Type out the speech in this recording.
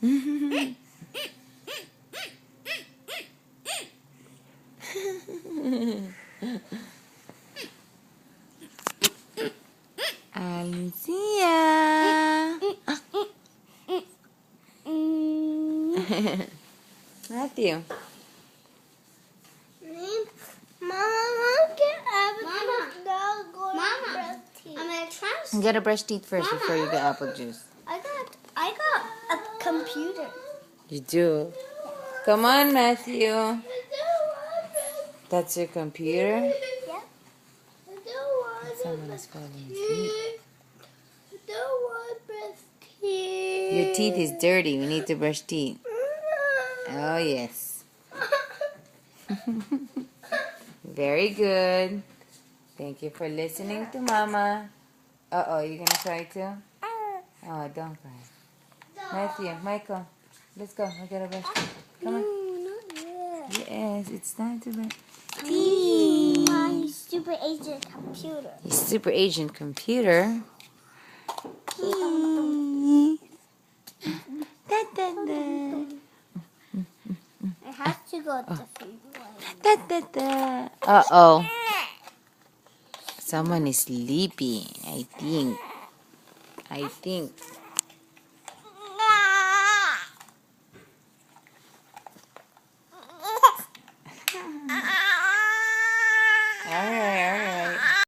Alicia. Matthew. You gotta brush teeth first before you get apple juice. I got a computer. You do? Come on, Matthew. That's your computer? Yeah. Someone is falling asleep. Your teeth is dirty. We need to brush teeth. Oh, yes. Very good. Thank you for listening to Mama. Uh-oh, you gonna cry too? Oh, don't cry. Matthew, Michael, let's go. We gotta brush teeth. Come on. Yes, it's time to brush teeth. My super agent computer. Your super agent computer. Da, da, da. It has to go the food way. Da, da, da. Uh-oh. Someone is sleepy, I think.